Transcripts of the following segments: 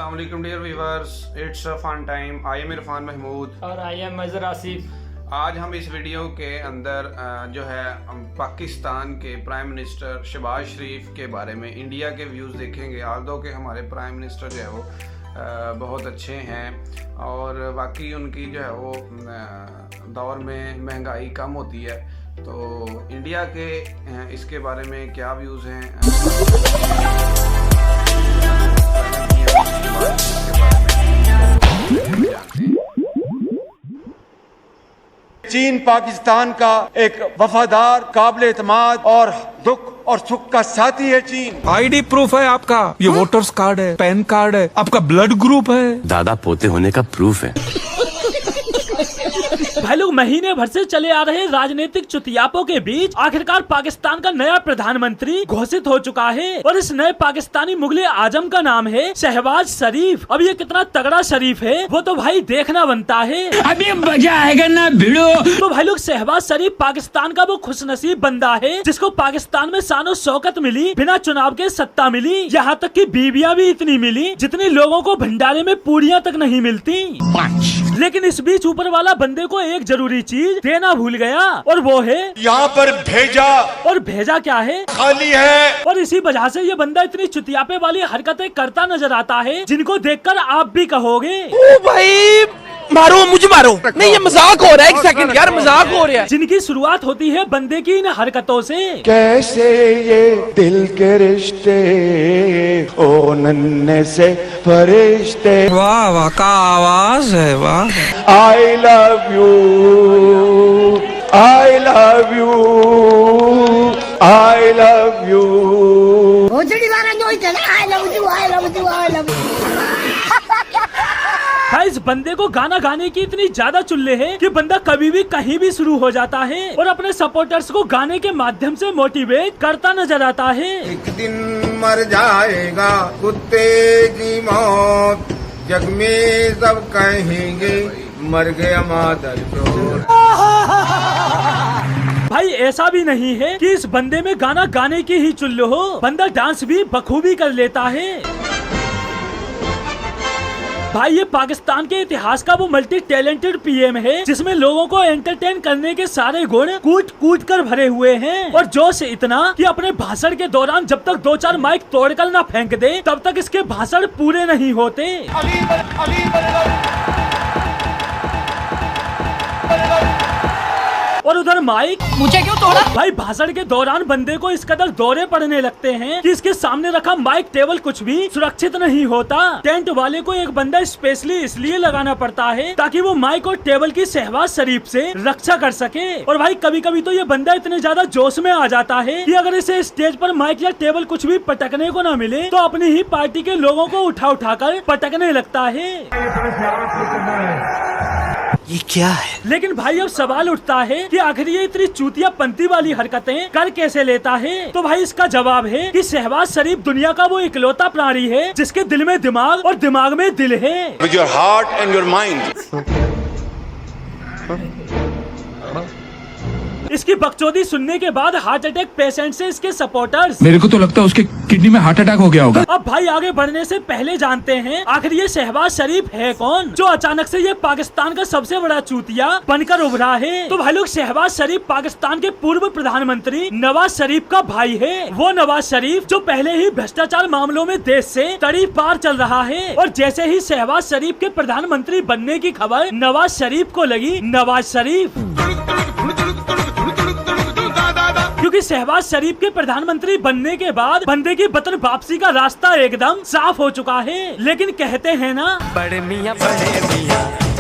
अस्सलाम वालेकुम dear viewers, it's a fun time. I am Irfan Mahmood और आई एम मजर आसिफ। आज हम इस वीडियो के अंदर जो है पाकिस्तान के प्राइम मिनिस्टर शहबाज शरीफ के बारे में इंडिया के व्यूज़ देखेंगे। आल्दो के हमारे प्राइम मिनिस्टर जो है वो बहुत अच्छे हैं और वाकई उनकी जो है वो दौर में महंगाई कम होती है। तो इंडिया के इसके बारे में क्या व्यूज़ हैं चीन पाकिस्तान का एक वफादार, काबिल एतमाद और दुख और सुख का साथी है चीन। आईडी प्रूफ है आपका, ये वोटर्स कार्ड है, पैन कार्ड है, आपका ब्लड ग्रुप है, दादा पोते होने का प्रूफ है। भाई लोग, महीने भर से चले आ रहे राजनीतिक चुतियापों के बीच आखिरकार पाकिस्तान का नया प्रधानमंत्री घोषित हो चुका है और इस नए पाकिस्तानी मुगले आजम का नाम है शहबाज शरीफ। अब ये कितना तगड़ा शरीफ है वो तो भाई देखना बनता है। अभी मजा आएगा ना भिड़ो। तो भाई लोग, शहबाज शरीफ पाकिस्तान का वो खुशनसीब बंदा है जिसको पाकिस्तान में शानो शौकत मिली, बिना चुनाव के सत्ता मिली, यहाँ तक कि बीबियां भी इतनी मिली जितनी लोगों को भंडारे में पूरियां तक नहीं मिलती। लेकिन इस बीच ऊपर वाला बंदे को एक जरूरी चीज देना भूल गया और वो है यहाँ पर भेजा, और भेजा क्या है? खाली है। और इसी वजह से ये बंदा इतनी चुतियापे वाली हरकतें करता नजर आता है जिनको देखकर आप भी कहोगे ओ भाई मारो, मुझे मारो। नहीं, ये मजाक हो रहा है। एक सेकंड यार, मजाक हो रहा है। जिनकी शुरुआत होती है बंदे की इन हरकतों से। कैसे ये दिल के रिश्ते ओ नन्हे से फरिश्ते। वाह वाह का आवाज है, वाह। I love you, I love you, I love you. भाई, इस बंदे को गाना गाने की इतनी ज्यादा चुल्ले है कि बंदा कभी भी कहीं भी शुरू हो जाता है और अपने सपोर्टर्स को गाने के माध्यम से मोटिवेट करता नजर आता है। एक दिन मर जाएगा कुत्ते की मौत, जग में सब कहेंगे मर गया मादर चोर। भाई, ऐसा भी नहीं है कि इस बंदे में गाना गाने की ही चुल्लो हो, बंदा डांस भी बखूबी कर लेता है। भाई, ये पाकिस्तान के इतिहास का वो मल्टी टैलेंटेड पीएम है जिसमें लोगों को एंटरटेन करने के सारे गुण कूट कूट कर भरे हुए हैं और जोश इतना कि अपने भाषण के दौरान जब तक 2-4 माइक तोड़कर ना फेंक दे तब तक इसके भाषण पूरे नहीं होते। और उधर माइक मुझे क्यों तोड़ा? भाई, भाषण के दौरान बंदे को इस कदर दौरे पड़ने लगते हैं कि इसके सामने रखा माइक टेबल कुछ भी सुरक्षित नहीं होता। टेंट वाले को एक बंदा स्पेशली इसलिए लगाना पड़ता है ताकि वो माइक और टेबल की शहबाज शरीफ से रक्षा कर सके। और भाई, कभी कभी तो ये बंदा इतने ज्यादा जोश में आ जाता है कि अगर इसे स्टेज पर माइक या टेबल कुछ भी पटकने को न मिले तो अपनी ही पार्टी के लोगों को उठा कर पटकने लगता है। ये क्या है? लेकिन भाई, अब सवाल उठता है कि आखिर ये इतनी चूतिया पंती वाली हरकतें कर कैसे लेता है? तो भाई, इसका जवाब है कि शहबाज शरीफ दुनिया का वो इकलौता प्राणी है जिसके दिल में दिमाग और दिमाग में दिल है। With your heart and your mind. इसकी बकचोदी सुनने के बाद हार्ट अटैक पेशेंट से इसके सपोर्टर्स। मेरे को तो लगता है उसके किडनी में हार्ट अटैक हो गया होगा। अब भाई, आगे बढ़ने से पहले जानते हैं आखिर ये शहबाज शरीफ है कौन जो अचानक से ये पाकिस्तान का सबसे बड़ा चूतिया बनकर उभरा है। तो भाई लोग, शहबाज शरीफ पाकिस्तान के पूर्व प्रधानमंत्री नवाज शरीफ का भाई है। वो नवाज शरीफ जो पहले ही भ्रष्टाचार मामलों में देश से तड़ी पार चल रहा है और जैसे ही शहबाज शरीफ के प्रधानमंत्री बनने की खबर नवाज शरीफ को लगी, नवाज शरीफ क्योंकि शहबाज शरीफ के प्रधानमंत्री बनने के बाद बंदे की वतन वापसी का रास्ता एकदम साफ हो चुका है। लेकिन कहते हैं ना, बड़े मियां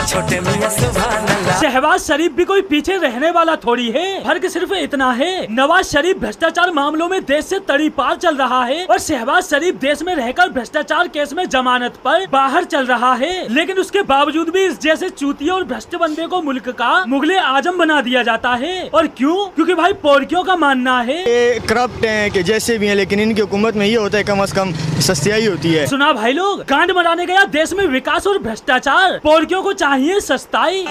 छोटे मियां सुभान अल्लाह। शहबाज शरीफ भी कोई पीछे रहने वाला थोड़ी है। फर्क सिर्फ इतना है, नवाज शरीफ भ्रष्टाचार मामलों में देश से तड़ी पार चल रहा है और शहबाज शरीफ देश में रहकर भ्रष्टाचार केस में जमानत पर बाहर चल रहा है। लेकिन उसके बावजूद भी इस जैसे चूतिया और भ्रष्ट बंदे को मुल्क का मुगले आजम बना दिया जाता है। और क्यों? क्योंकि भाई, पोरकियों का मानना है ये करप्ट हैं कि जैसे भी हैं, लेकिन इनकी हुकूमत में ये होता है कम से कम सस्तियाई होती है। सुना भाई लोग, कांड मराने गया देश में विकास और भ्रष्टाचार। पोरकियों को चाहिए चाहिए सस्ताई।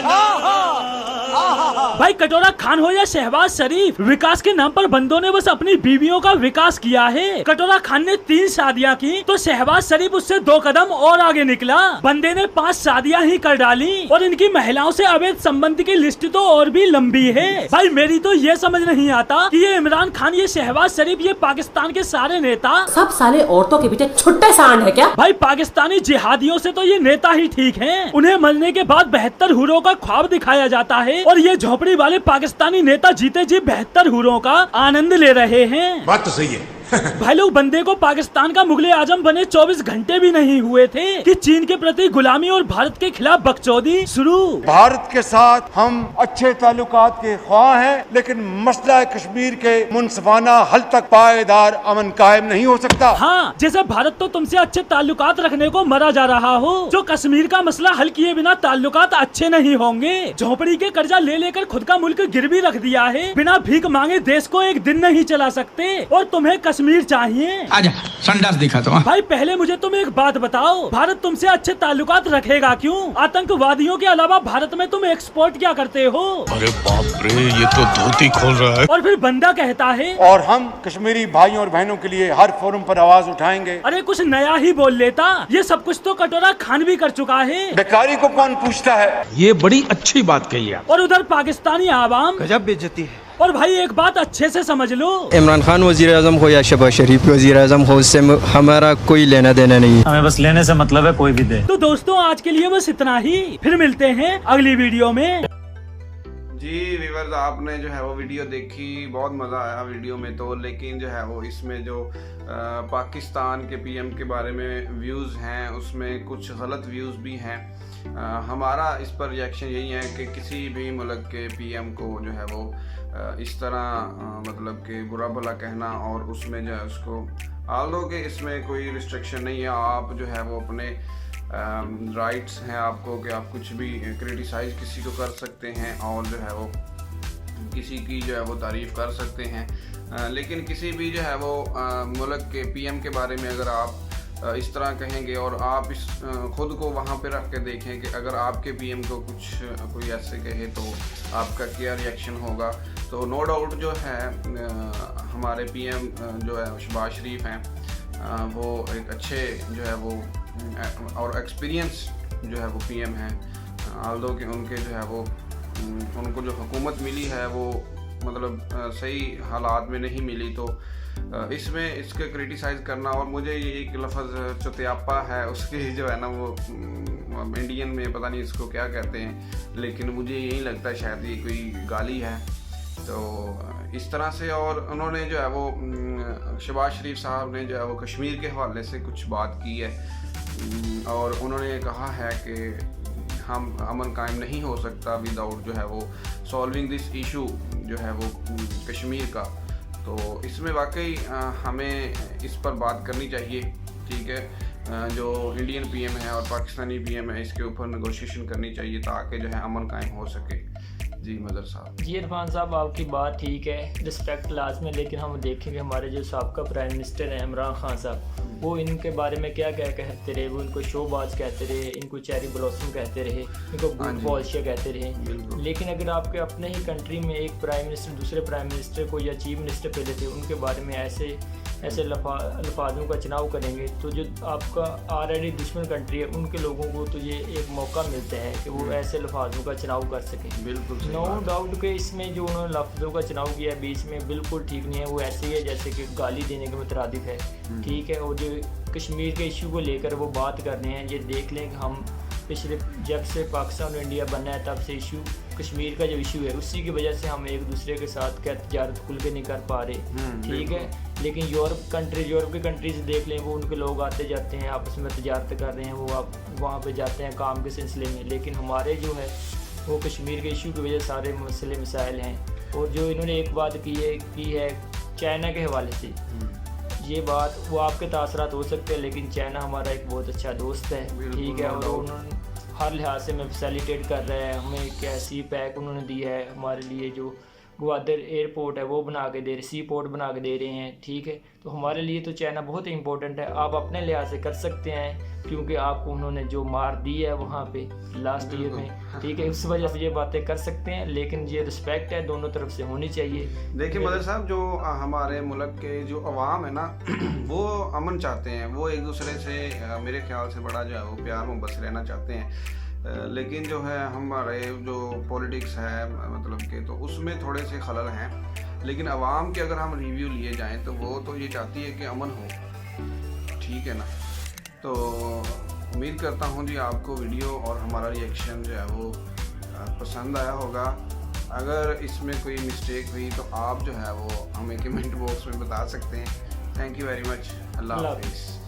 भाई कटोरा खान हो या शहबाज शरीफ, विकास के नाम पर बंदों ने बस अपनी बीवियों का विकास किया है। कटोरा खान ने 3 शादियां की तो शहबाज शरीफ उससे 2 कदम और आगे निकला। बंदे ने 5 शादियां ही कर डाली और इनकी महिलाओं से अवैध संबंध की लिस्ट तो और भी लंबी है। भाई मेरी तो ये समझ नहीं आता कि ये इमरान खान, ये शहबाज शरीफ, ये पाकिस्तान के सारे नेता सब साले औरतों के पीछे छुट्टे सांड है क्या? भाई पाकिस्तानी जिहादियों से तो ये नेता ही ठीक हैं। उन्हें मरने के बाद 72 हुरों का ख्वाब दिखाया जाता है और ये झोपड़ी वाले पाकिस्तानी नेता जीते जी 72 हुरों का आनंद ले रहे हैं। बात तो सही है। भाई लोग, बंदे को पाकिस्तान का मुगले आजम बने 24 घंटे भी नहीं हुए थे कि चीन के प्रति गुलामी और भारत के खिलाफ बकचोदी शुरू। भारत के साथ हम अच्छे ताल्लुकात के ख्वाह हैं, लेकिन मसला कश्मीर के मुनसिफाना हल तक पायदार अमन कायम नहीं हो सकता। हाँ, जैसे भारत तो तुमसे अच्छे ताल्लुकात रखने को मरा जा रहा हो, जो कश्मीर का मसला हल किए बिना ताल्लुकात अच्छे नहीं होंगे। झोपड़ी के कर्जा ले लेकर खुद का मुल्क गिरवी रख दिया है। बिना भीख मांगे देश को एक दिन नहीं चला सकते और तुम्हें कश्मीर चाहिए। आजा संडास दिखा तो। भाई पहले मुझे तुम एक बात बताओ, भारत तुमसे अच्छे ताल्लुकात रखेगा क्यों? आतंकवादियों के अलावा भारत में तुम एक्सपोर्ट क्या करते हो? अरे बाप रे, ये तो धोती खोल रहा है। और फिर बंदा कहता है और हम कश्मीरी भाइयों और बहनों के लिए हर फोरम पर आवाज उठाएंगे। अरे कुछ नया ही बोल लेता। ये सब कुछ तो कटोरा खान भी कर चुका है। बेकारी को कौन पूछता है? ये बड़ी अच्छी बात कही है। और उधर पाकिस्तानी आवाम गजब बेइज्जती है। और भाई एक बात अच्छे से समझ लो, इमरान खान वजीर आजम हो या शहबाज शरीफ वजीर आजम हो, उससे हमारा कोई लेना देना नहीं। हमें बस लेने से मतलब है, कोई भी दे। तो दोस्तों आज के लिए बस इतना ही, फिर मिलते हैं अगली वीडियो में। जी व्यूअर्स, आपने जो है वो वीडियो देखी, बहुत मज़ा आया वीडियो में तो, लेकिन जो है वो इसमें जो पाकिस्तान के पीएम के बारे में व्यूज़ हैं उसमें कुछ गलत व्यूज़ भी हैं। हमारा इस पर रिएक्शन यही है कि किसी भी मुल्क के पीएम को जो है वो इस तरह मतलब कि बुरा भला कहना और उसमें जो है उसको, आल्दो कि इसमें कोई रिस्ट्रिक्शन नहीं है, आप जो है वो अपने राइट्स हैं आपको कि आप कुछ भी क्रिटिसाइज किसी को कर सकते हैं और जो है वो किसी की जो है वो तारीफ़ कर सकते हैं, लेकिन किसी भी जो है वो मुल्क के पीएम के बारे में अगर आप इस तरह कहेंगे और आप इस खुद को वहाँ पे रख के देखें कि अगर आपके पीएम को कोई ऐसे कहे तो आपका क्या रिएक्शन होगा। तो नो डाउट जो है हमारे पीएम जो है शहबाज शरीफ हैं, वो एक अच्छे जो है वो और एक्सपीरियंस जो है वो पीएम हैं, आल्दो कि उनके जो है वो उनको जो हुकूमत मिली है वो मतलब सही हालात में नहीं मिली, तो इसमें इसके क्रिटिसाइज़ करना, और मुझे ये एक लफ्ज़ चुतियापा है उसकी जो है ना वो इंडियन में पता नहीं इसको क्या कहते हैं, लेकिन मुझे यही लगता है शायद ये कोई गाली है। तो इस तरह से, और उन्होंने जो है वो शहबाज शरीफ साहब ने जो है वो कश्मीर के हवाले से कुछ बात की है और उन्होंने कहा है कि हम अमन कायम नहीं हो सकता विदाउट जो है वो सॉल्विंग दिस इशू जो है वो कश्मीर का। तो इसमें वाकई हमें इस पर बात करनी चाहिए, ठीक है। जो इंडियन पीएम है और पाकिस्तानी पीएम है इसके ऊपर नेगोशिएशन करनी चाहिए ताकि जो है अमन कायम हो सके। जी मदर साहब। जी इरफान साहब, आपकी बात ठीक है, रिस्पेक्ट लाजमी, लेकिन हम देखेंगे हमारे जो साबका प्राइम मिनिस्टर हैं इमरान खान साहब, वो इनके बारे में क्या क्या कहते रहे। वो इनको शोबाज कहते रहे, इनको चेरी ब्लॉसम कहते रहे, इनको गुड पॉलिशिया कहते रहे। लेकिन अगर आपके अपने ही कंट्री में एक प्राइम मिनिस्टर दूसरे प्राइम मिनिस्टर को या चीफ मिनिस्टर पे लेते उनके बारे में ऐसे लफाजों का चुनाव करेंगे, तो जो आपका ऑलरेडी दुश्मन कंट्री है उनके लोगों को तो ये एक मौका मिलता है कि वो ऐसे लफाजों का चुनाव कर सकें। बिल्कुल नो डाउट कि इसमें जो उन्होंने लफ्ज़ों का चुनाव किया है बीच में बिल्कुल ठीक नहीं है, वो ऐसे ही है जैसे कि गाली देने के मुतरादिफ है, ठीक है। और जो कश्मीर के इशू को लेकर वो बात कर रहे हैं, ये देख लें कि हम पिछले जब से पाकिस्तान और इंडिया बनना है तब से इशू कश्मीर का जो इशू है उसी की वजह से हम एक दूसरे के साथ क्या तजारत खुल के नहीं कर पा रहे, ठीक है। लेकिन यूरोप की कंट्रीज देख लें, वो उनके लोग आते जाते हैं आपस में तजारत कर रहे हैं, वो आप वहाँ पे जाते हैं काम के सिलसिले में, लेकिन हमारे जो है वो कश्मीर के इशू की वजह से सारे मसले मसाइल हैं। और जो इन्होंने एक बात की है चाइना के हवाले से, ये बात वो आपके तासरात हो सकते हैं, लेकिन चाइना हमारा एक बहुत अच्छा दोस्त है, ठीक है। और उन्होंने हर लिहाज से में फैसिलिटेट कर रहे हैं, हमें कैसी पैक उन्होंने दी है हमारे लिए, जो ग्वादर एयरपोर्ट है वो बना के दे रहे, सी पोर्ट बना के दे रहे हैं, ठीक है। तो हमारे लिए तो चाइना बहुत इंपॉर्टेंट है। आप अपने लिहाज से कर सकते हैं क्योंकि आपको उन्होंने जो मार दी है वहाँ पे लास्ट ईयर में, ठीक है, उस वजह से ये बातें कर सकते हैं, लेकिन ये रिस्पेक्ट है दोनों तरफ से होनी चाहिए। देखिए मदर साहब, जो हमारे मुल्क के जो अवाम है ना वो अमन चाहते हैं, वो एक दूसरे से मेरे ख्याल से बड़ा जो है वो प्यार मोहब्बत से रहना चाहते हैं। लेकिन जो है हमारे जो पॉलिटिक्स है मतलब कि तो उसमें थोड़े से खलल हैं। लेकिन आवाम के अगर हम रिव्यू लिए जाएं तो वो तो ये चाहती है कि अमन हो, ठीक है ना। तो उम्मीद करता हूँ जी आपको वीडियो और हमारा रिएक्शन जो है वो पसंद आया होगा। अगर इसमें कोई मिस्टेक हुई तो आप जो है वो हमें कमेंट बॉक्स में बता सकते हैं। Thank you very much. अल्लाह हाफिज़।